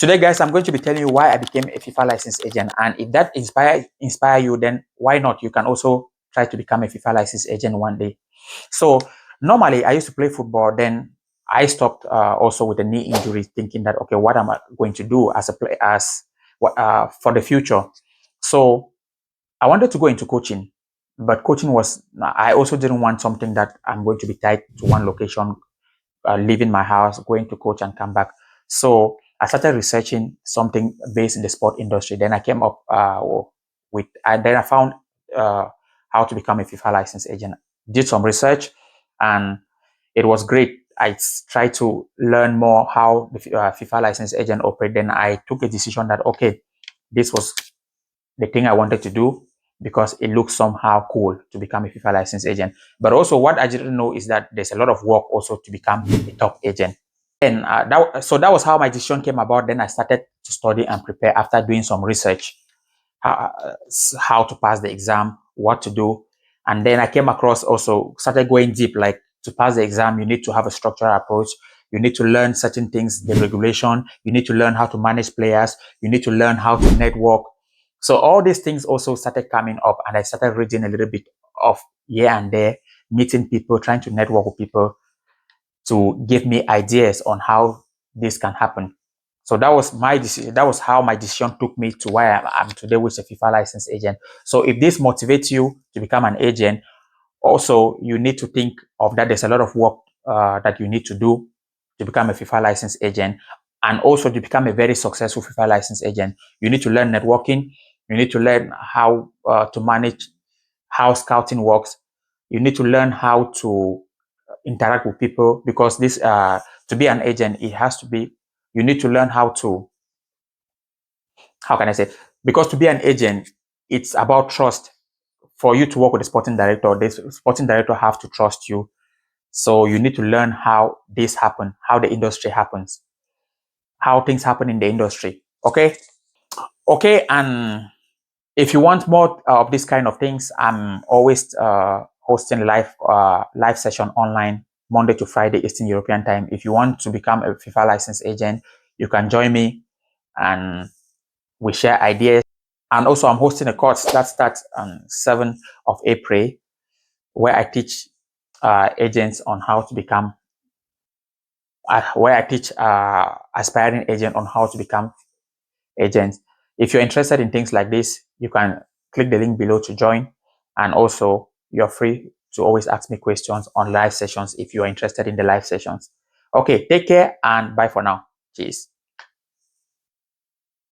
Today, guys, I'm going to be telling you why I became a FIFA licensed agent, and if that inspire you, then why not? You can also try to become a FIFA licensed agent one day. So normally, I used to play football. Then I stopped also with a knee injury, thinking that okay, what am I going to do as a play for the future? So I wanted to go into coaching, but coaching was I also didn't want something that I'm going to be tied to one location, leaving my house, going to coach and come back. So I started researching something based in the sport industry. Then I came up then I found how to become a FIFA licensed agent. Did some research, and it was great. I tried to learn more how the FIFA licensed agent operate. Then I took a decision that okay, this was the thing I wanted to do because it looks somehow cool to become a FIFA licensed agent. But also, what I didn't know is that there's a lot of work also to become a top agent. And so that was how my decision came about. Then I started to study and prepare after doing some research, how to pass the exam, what to do. And then I came across also, started going deep, like to pass the exam, you need to have a structural approach. You need to learn certain things, the regulation. You need to learn how to manage players. You need to learn how to network. So all these things also started coming up, and I started reading a little bit of here and there, meeting people, trying to network with people to give me ideas on how this can happen. So that was my decision. That was how my decision took me to where I'm today with a FIFA licensed agent. So if this motivates you to become an agent, also you need to think of that. There's a lot of work that you need to do to become a FIFA licensed agent, and also to become a very successful FIFA licensed agent. You need to learn networking. You need to learn how to manage how scouting works. You need to learn how to interact with people, because this to be an agent, it has to be, you need to learn how can I say, because to be an agent, it's about trust. For you to work with the sporting director, this sporting director have to trust you. So you need to learn how this happen, how the industry happens, how things happen in the industry. Okay. And if you want more of this kind of things, I'm always hosting live session online Monday to Friday Eastern European time. If you want to become a FIFA licensed agent, you can join me and we share ideas. And also, I'm hosting a course that starts on 7th of April, where I teach agents on how to become, where I teach aspiring agents on how to become agents. If you're interested in things like this, you can click the link below to join. And also, you're free to always ask me questions on live sessions if you are interested in the live sessions. Okay, take care and bye for now. Cheers.